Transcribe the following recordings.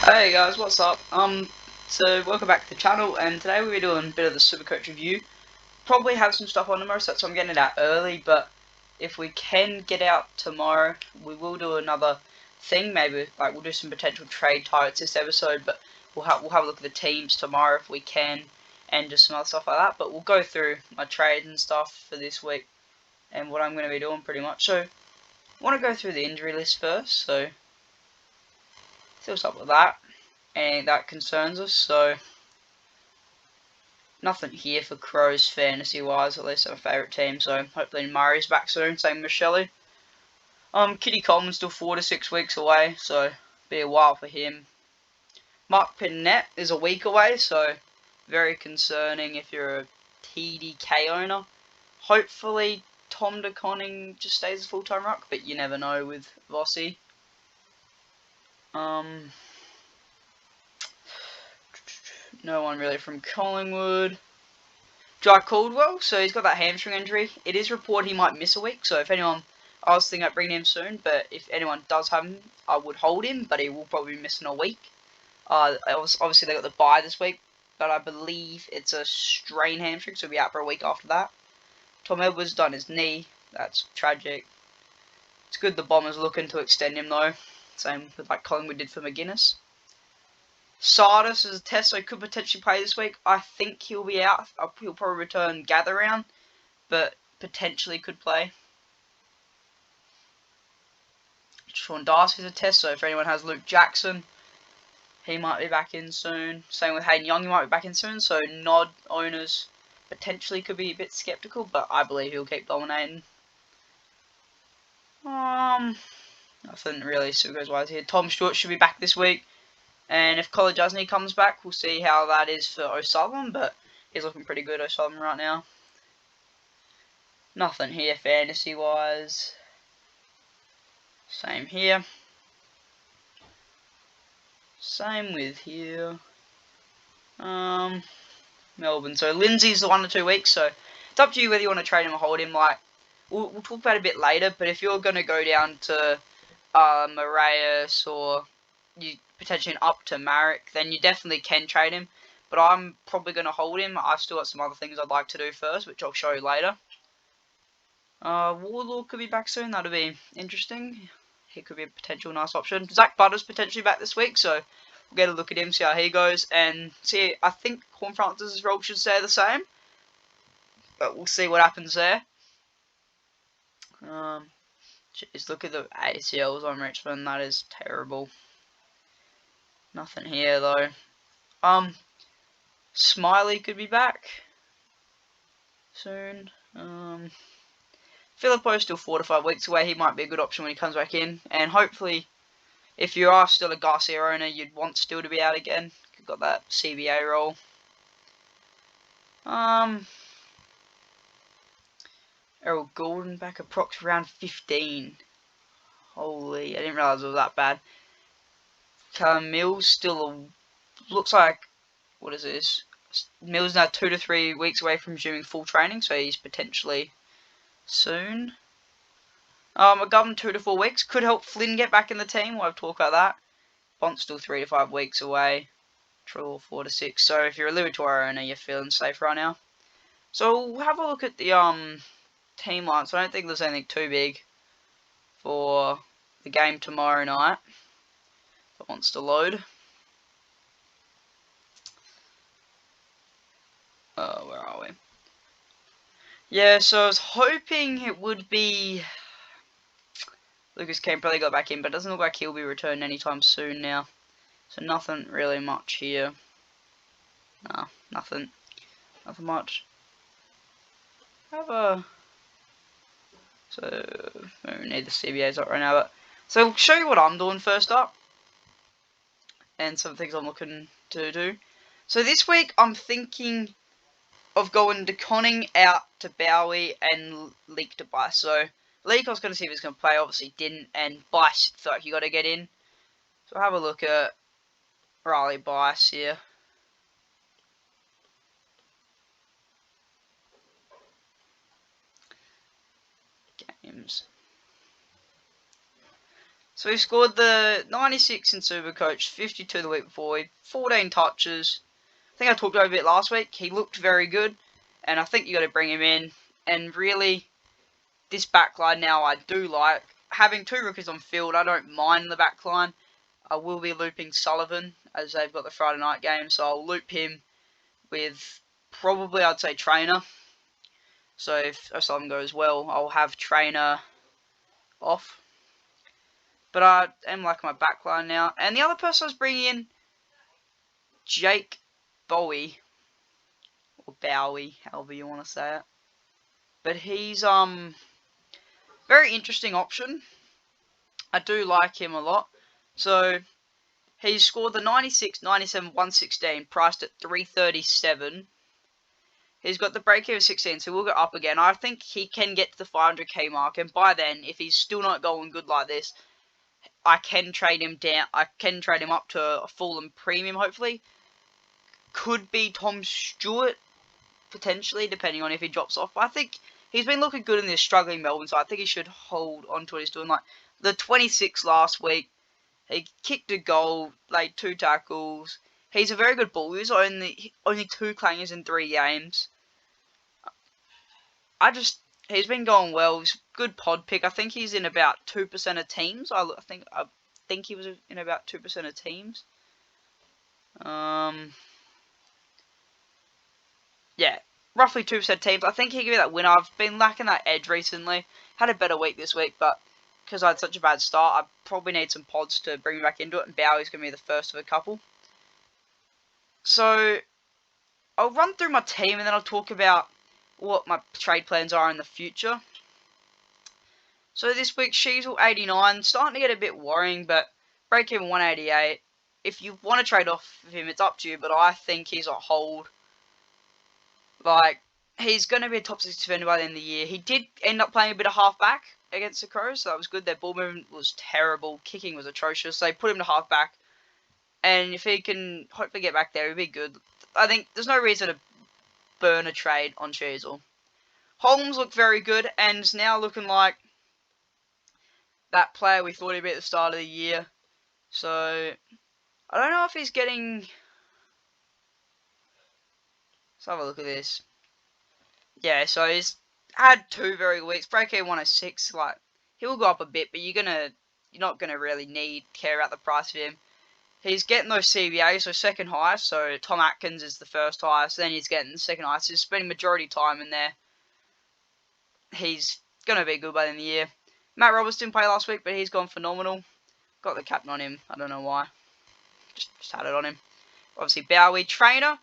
Hey guys, what's up? So welcome back to the channel, and today we're doing a bit of the Supercoach review. Probably have some stuff on tomorrow, so I'm getting it out early, but if we can get out tomorrow, we will do another thing, maybe, like, we'll do some potential trade targets this episode, but we'll have a look at the teams tomorrow if we can, and just some other stuff like that, but we'll go through my trades and stuff for this week, and what I'm going to be doing pretty much. So, I want to go through the injury list first, so, see what's up with that. And that concerns us, so nothing here for Crows fantasy wise, at least our favourite team, so hopefully Murray's back soon, same with Shelley. Kitty Coleman's still 4 to 6 weeks away, so be a while for him. Mark Pinette is a week away, so very concerning if you're a TDK owner. Hopefully Tom DeConning just stays a full-time ruck, but you never know with Vossi. No one really from Collingwood. Jack Caldwell, so he's got that hamstring injury. It is reported he might miss a week, so if anyone, I was thinking about bringing him soon, but if anyone does have him, I would hold him, but he will probably be missing a week. Obviously they got the bye this week, but I believe it's a strained hamstring, so he'll be out for a week after that. Tom Edwards done his knee. That's tragic. It's good the Bombers looking to extend him though. Same with like Collingwood did for McGuinness. Sardis is a test, so he could potentially play this week. I think he'll be out. He'll probably return gather round, but potentially could play. Sean Darcy's a test, so if anyone has Luke Jackson, he might be back in soon. Same with Hayden Young, he might be back in soon, so Nod owners potentially could be a bit skeptical, but I believe he'll keep dominating. Nothing really super wise here. Tom Stewart should be back this week. And if Kolodjasny comes back, we'll see how that is for O'Sullivan, but he's looking pretty good, O'Sullivan, right now. Nothing here fantasy-wise. Same here. Same with here. Melbourne. So Lindsay's the 1 to 2 weeks, so it's up to you whether you want to trade him or hold him. Like, we'll talk about it a bit later, but if you're going to go down to Moraes or you potentially up to Marek, then you definitely can trade him. But I'm probably going to hold him. I've still got some other things I'd like to do first, which I'll show you later. Warlord could be back soon. That'll be interesting. He could be a potential nice option. Zach Butter's potentially back this week, so we'll get a look at him, see how he goes, and see. I think Corn Francis' role should stay the same, but we'll see what happens there. Jeez, look at the ACLs on Richmond. That is terrible. Nothing here though. Smiley could be back soon. Filippo's still 4 to 5 weeks away. He might be a good option when he comes back in. And hopefully, if you are still a Garcia owner, you'd want Still to be out again. You've got that CBA role. Errol Gordon back approx around 15. Holy, I didn't realise it was that bad. Mills still looks like, what is this? Mills now 2 to 3 weeks away from resuming full training, so he's potentially soon. McGovern 2 to 4 weeks. Could help Flynn get back in the team. We'll have to talk about that. Bont's still 3 to 5 weeks away. Trill 4 to 6. So if you're a Liberatore owner, you're feeling safe right now. So we'll have a look at the team line. So I don't think there's anything too big for the game tomorrow night. If it wants to load. Where are we? Yeah, so I was hoping it would be Lucas Kane probably got back in, but it doesn't look like he'll be returning anytime soon now. So nothing really much here. No, nothing much. So we need the CBAs up right now, but so I'll show you what I'm doing first up, and some things I'm looking to do. So this week I'm thinking of going to Conning out to Bowie and Leak to Bice. So Leak I was going to see if he's going to play, obviously didn't, and Bice felt like you got to get in. So have a look at Riley Bice here. Games. So he scored the 96 in Supercoach, 52 the week before, 14 touches. I think I talked about it a bit last week. He looked very good, and I think you got to bring him in. And really, this backline now I do like. Having two rookies on field, I don't mind the backline. I will be looping Sullivan as they've got the Friday night game, so I'll loop him with probably I'd say Trainer. So if Sullivan goes well, I'll have Trainer off. But I am liking my backline now. And the other person I was bringing in, Jake Bowie, or Bowie, however you want to say it. But he's very interesting option. I do like him a lot. So he's scored the 96, 97, 116, priced at 337. He's got the break-even 16, so we'll go up again. I think he can get to the 500k mark, and by then, if he's still not going good like this, I can trade him down. I can trade him up to a full and premium, hopefully. Could be Tom Stewart, potentially, depending on if he drops off. But I think he's been looking good in this struggling Melbourne, so I think he should hold on to what he's doing. Like the 26 last week, he kicked a goal, laid 2 tackles. He's a very good ball user, only 2 clangers in 3 games. He's been going well. He's a good pod pick. I think he's in about 2% of teams. I think he was in about 2% of teams. Yeah, roughly 2% of teams. I think he could be that winner. I've been lacking that edge recently. Had a better week this week, but because I had such a bad start, I probably need some pods to bring me back into it, and Bowie's going to be the first of a couple. So, I'll run through my team, and then I'll talk about what my trade plans are in the future. So this week, Sheasel 89, starting to get a bit worrying, but break even 188. If you want to trade off of him, it's up to you, but I think he's a hold. Like, he's going to be a top 6 defender by the end of the year. He did end up playing a bit of half-back against the Crows, so that was good. Their ball movement was terrible. Kicking was atrocious. So they put him to half-back. And if he can hopefully get back there, he'll be good. I think there's no reason to burn a trade on Sheasel. Holmes looked very good, and is now looking like that player we thought he'd be at the start of the year. So, I don't know if he's getting... Let's have a look at this. Yeah, so he's had 2 very good weeks. Break-even 106, like, he will go up a bit, but you're not gonna really care about the price of him. He's getting those CBAs, so second highest, so Tom Atkins is the first highest, then he's getting the second highest. He's spending majority time in there. He's going to be good by the end of the year. Matt Roberts didn't play last week, but he's gone phenomenal. Got the captain on him. I don't know why. Just had it on him. Obviously, Bowie. Trainer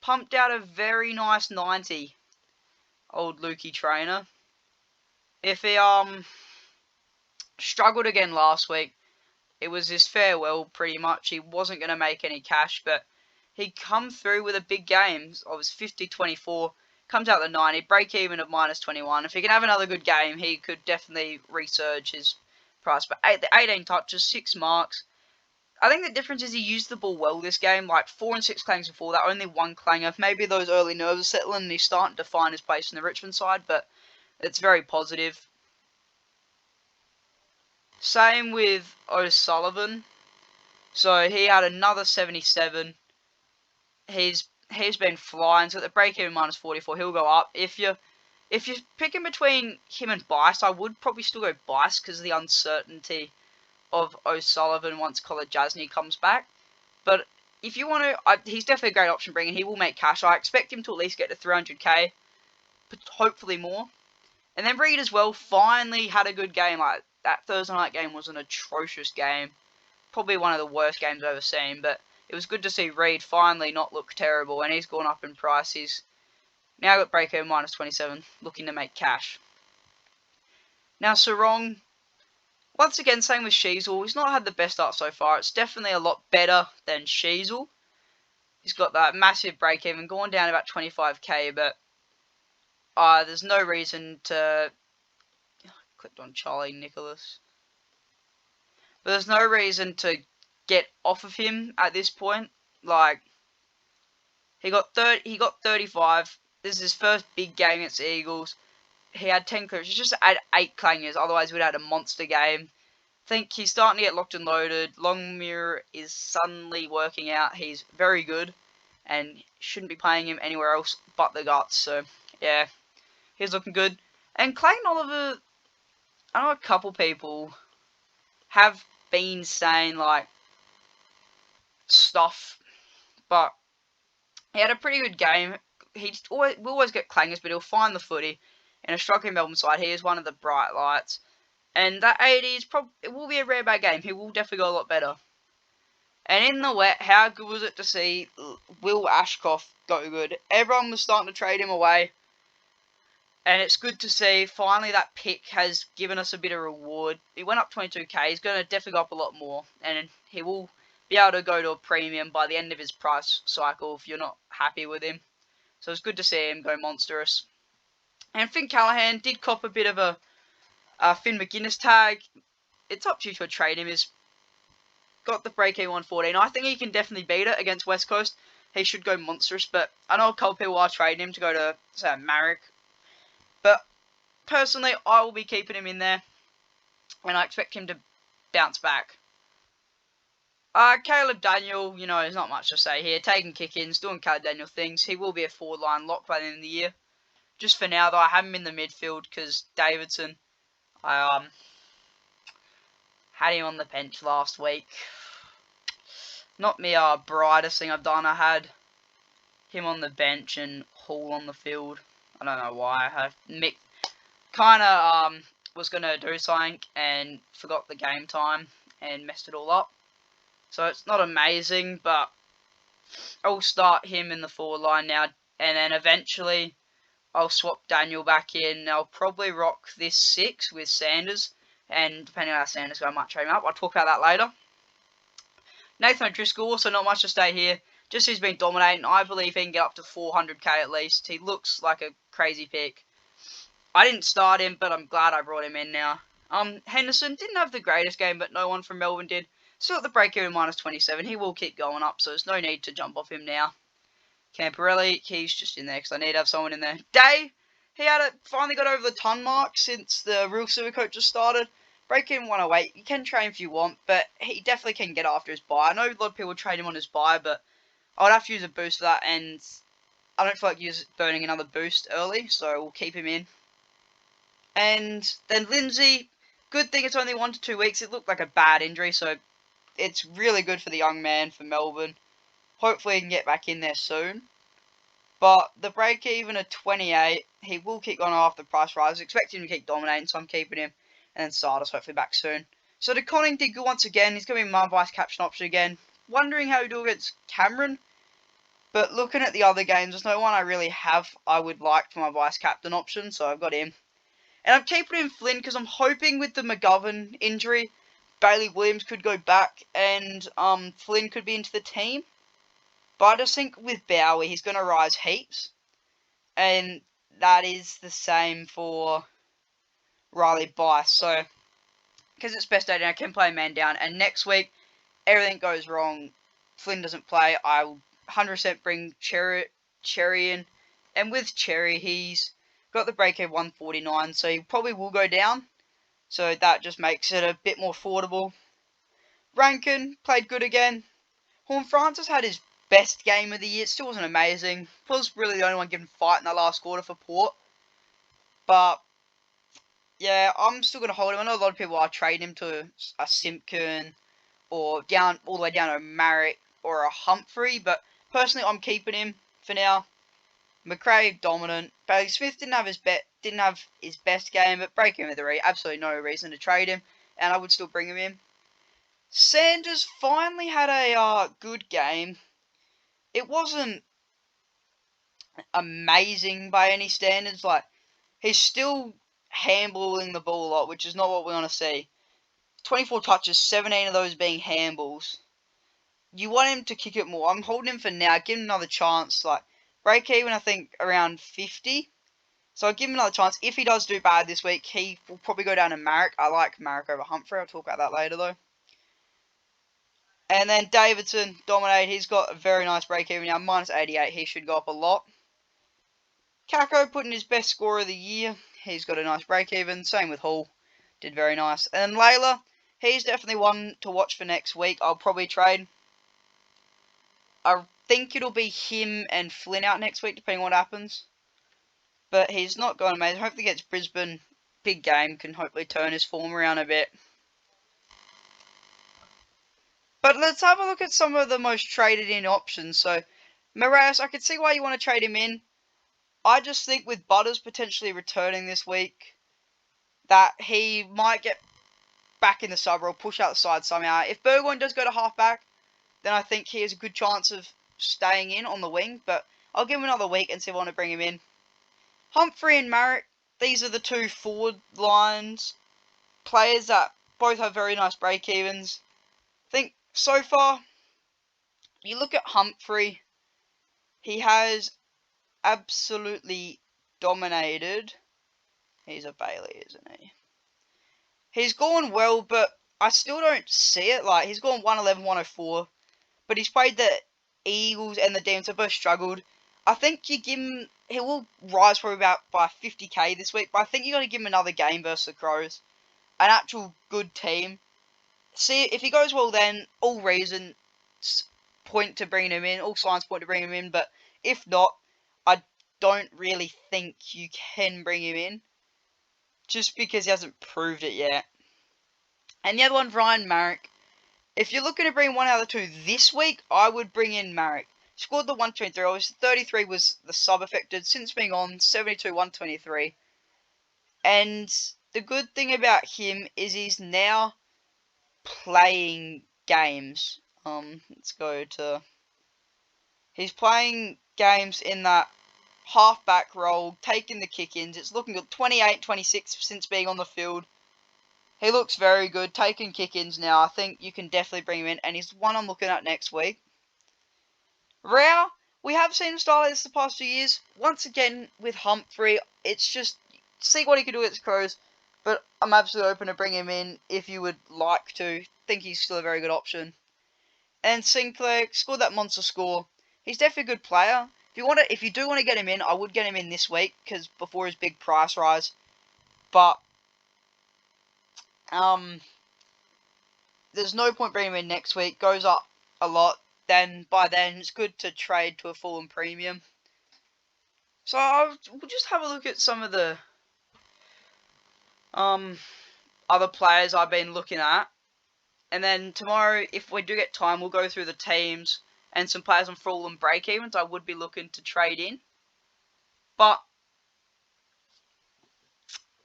pumped out a very nice 90. Old Lukey Trainer. If he struggled again last week, it was his farewell pretty much. He wasn't going to make any cash, but he come through with a big game. It was 50-24. Comes out the 90, break even at -21. If he can have another good game, he could definitely resurge his price. But 18 touches, 6 marks. I think the difference is he used the ball well this game. Like 4 and 6 clangers before that, only 1 clanger. Maybe those early nerves are settling and he's starting to find his place in the Richmond side, but it's very positive. Same with O'Sullivan. So he had another 77. He's been flying, so at the break-even -44, he'll go up. If you're picking between him and Bice, I would probably still go Bice because of the uncertainty of O'Sullivan once Colin Jasny comes back. But if you want to, he's definitely a great option bringing. He will make cash. I expect him to at least get to 300k, but hopefully more. And then Reed as well finally had a good game. Like that Thursday night game was an atrocious game, probably one of the worst games I've ever seen, but it was good to see Reed finally not look terrible, and he's gone up in price. He's now got break-even -27, looking to make cash. Now Sarong, once again, same with Sheasel. He's not had the best start so far. It's definitely a lot better than Sheasel. He's got that massive break-even, gone down about 25k, but there's no reason to... clicked on Charlie Nicholas. But there's no reason to get off of him at this point. Like, he got 35. This is his first big game against the Eagles. He had 10 clearances. He just had 8 clangers. Otherwise, we'd had a monster game. think he's starting to get locked and loaded. Longmire is suddenly working out. He's very good and shouldn't be playing him anywhere else but the guts. So, yeah, he's looking good. And Clayton Oliver, I know a couple people have been saying, like, stuff, but he had a pretty good game. We always get clangers, but he'll find the footy. In a struggling Melbourne side, he is one of the bright lights. And that 80 is it will be a rare bad game. He will definitely go a lot better. And in the wet, how good was it to see Will Ashcroft go good? Everyone was starting to trade him away. And it's good to see finally that pick has given us a bit of reward. He went up 22k. He's going to definitely go up a lot more. And he will be able to go to a premium by the end of his price cycle if you're not happy with him. So it's good to see him go monstrous. And Finn Callahan did cop a bit of a Finn McGuinness tag. It's up to you to trade him. He's got the break-even 114. I think he can definitely beat it against West Coast. He should go monstrous, but I know a couple people are trading him to go to, say, Marek. But personally, I will be keeping him in there, and I expect him to bounce back. Caleb Daniel, you know, there's not much to say here. Taking kick-ins, doing Caleb Daniel things. He will be a forward-line lock by the end of the year. Just for now, though, I have him in the midfield because Davidson, I had him on the bench last week. Not me brightest thing I've done. I had him on the bench and Hall on the field. I don't know why. I kind of was going to do something and forgot the game time and messed it all up. So it's not amazing, but I'll start him in the forward line now. And then eventually I'll swap Daniel back in. I'll probably rock this 6 with Sanders. And depending on how Sanders go, I might trade him up. I'll talk about that later. Nathan O'Driscoll, also not much to stay here. Just he's been dominating. I believe he can get up to 400k at least. He looks like a crazy pick. I didn't start him, but I'm glad I brought him in now. Henderson didn't have the greatest game, but no one from Melbourne did. Still at the break-even minus 27. He will keep going up, so there's no need to jump off him now. Camporelli, he's just in there because I need to have someone in there. Day, he finally got over the ton mark since the real Supercoach just started. Break-even 108. You can trade him if you want, but he definitely can get after his buy. I know a lot of people trade him on his buy, but I would have to use a boost for that, and I don't feel like burning another boost early, so we'll keep him in. And then Lindsay, good thing it's only 1 to 2 weeks. It looked like a bad injury, so it's really good for the young man for Melbourne. Hopefully he can get back in there soon. But the break-even at 28, he will keep going after the price rise. I expect him to keep dominating, so I'm keeping him. And then Sardis hopefully back soon. So the Conning did good once again. He's going to be my vice captain option again. Wondering how he do against Cameron. But looking at the other games, there's no one I would like for my vice captain option. So I've got him. And I'm keeping him Flynn because I'm hoping with the McGovern injury, Bailey Williams could go back and Flynn could be into the team. But I just think with Bowie, he's going to rise heaps. And that is the same for Riley Bice. So, because it's best 18, I can play a man down. And next week, everything goes wrong. Flynn doesn't play. I will 100% bring Cherry in. And with Cherry, he's got the break-even 149. So he probably will go down. So that just makes it a bit more affordable. Rankin played good again. Horn Francis had his best game of the year. It still wasn't amazing. Was really the only one giving fight in the last quarter for Port. But yeah, I'm still going to hold him. I know a lot of people are trading him to a Simpkin or all the way down to a Marek or a Humphrey. But personally, I'm keeping him for now. McRae dominant. Bailey Smith didn't have his best game, but breaking with the three, absolutely no reason to trade him, and I would still bring him in. Sanders finally had a good game. It wasn't amazing by any standards. Like, he's still handballing the ball a lot, which is not what we want to see. 24 touches, 17 of those being handballs. You want him to kick it more. I'm holding him for now. Give him another chance. Like, break even, I think, around 50. So I'll give him another chance. If he does do bad this week, he will probably go down to Marek. I like Marek over Humphrey. I'll talk about that later, though. And then Davidson, dominate. He's got a very nice break even now. Minus 88. He should go up a lot. Kako put in his best score of the year. He's got a nice break even. Same with Hall. Did very nice. And then Layla, he's definitely one to watch for next week. I'll probably trade. I think it'll be him and Flynn out next week, depending on what happens. But he's not going amazing. Hopefully against Brisbane, big game, can hopefully turn his form around a bit. But let's have a look at some of the most traded in options. So, Moraes, I can see why you want to trade him in. I just think with Butters potentially returning this week, that he might get back in the sub or push out the side somehow. If Burgoyne does go to halfback, then I think he has a good chance of staying in on the wing. But I'll give him another week and see if I want to bring him in. Humphrey and Marek, these are the two forward lines. Players that both have very nice break-evens. I think so far, you look at Humphrey, he has absolutely dominated. He's a Bailey, isn't he? He's gone well, but I still don't see it. Like, he's gone 111, 104. But he's played the Eagles and the Demons have both struggled. I think you give him... He will rise probably about by 50k this week. But I think you got to give him another game versus the Crows. An actual good team. See, if he goes well then, all reasons point to bringing him in. All signs point to bringing him in. But if not, I don't really think you can bring him in. Just because he hasn't proved it yet. And the other one, Ryan Marek. If you're looking to bring one out of the two this week, I would bring in Marek. Scored the 123. Obviously, 33 was the sub-affected. Since being on, 72, 123. And the good thing about him is he's now playing games. Let's go to... He's playing games in that halfback role, taking the kick-ins. It's looking good. 28, 26 since being on the field. He looks very good, taking kick-ins now. I think you can definitely bring him in, and he's one I'm looking at next week. Rao, we have seen him style this the past 2 years. Once again, with Humphrey, it's just see what he can do against Crows. But I'm absolutely open to bring him in if you would like to. Think he's still a very good option. And Sinclair scored that monster score. He's definitely a good player. If you do want to get him in, I would get him in this week because before his big price rise. But there's no point bringing him in next week. Goes up a lot. Then by then it's good to trade to a full and premium. So we'll just have a look at some of the other players I've been looking at. And then tomorrow, if we do get time, we'll go through the teams and some players on full and break evens I would be looking to trade in. But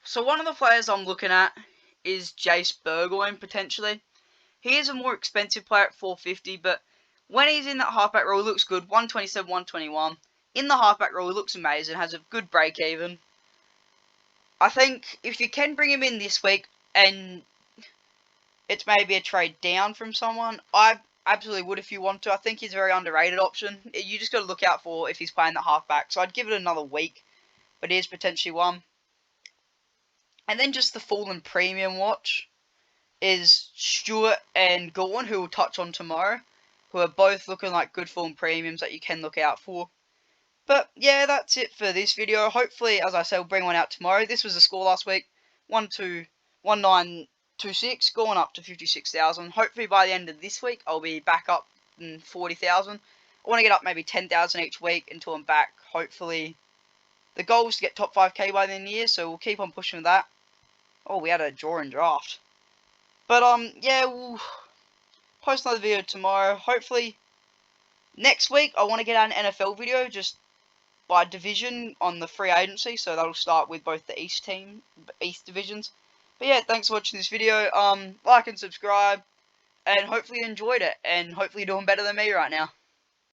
so one of the players I'm looking at is Jace Burgoyne potentially. He is a more expensive player at 450, but when he's in that halfback role, he looks good. 127, 121. In the halfback role, he looks amazing. Has a good break even. I think if you can bring him in this week and it's maybe a trade down from someone, I absolutely would if you want to. I think he's a very underrated option. You just got to look out for if he's playing the halfback. So I'd give it another week, but he is potentially one. And then just the full and premium watch is Stewart and Gorn, who we'll touch on tomorrow, who are both looking like good full and premiums that you can look out for. But yeah, that's it for this video. Hopefully, as I said, we'll bring one out tomorrow. This was the score last week. 1926, going up to 56,000. Hopefully by the end of this week, I'll be back up in 40,000. I want to get up maybe 10,000 each week until I'm back. Hopefully, the goal is to get top 5k by the end of the year, so we'll keep on pushing with that. Oh, we had a draw in draft. But yeah, we'll post another video tomorrow. Hopefully, next week I want to get out an NFL video just by division on the free agency, so that'll start with both the East divisions. But yeah, thanks for watching this video. Like and subscribe, and hopefully you enjoyed it, and hopefully you're doing better than me right now.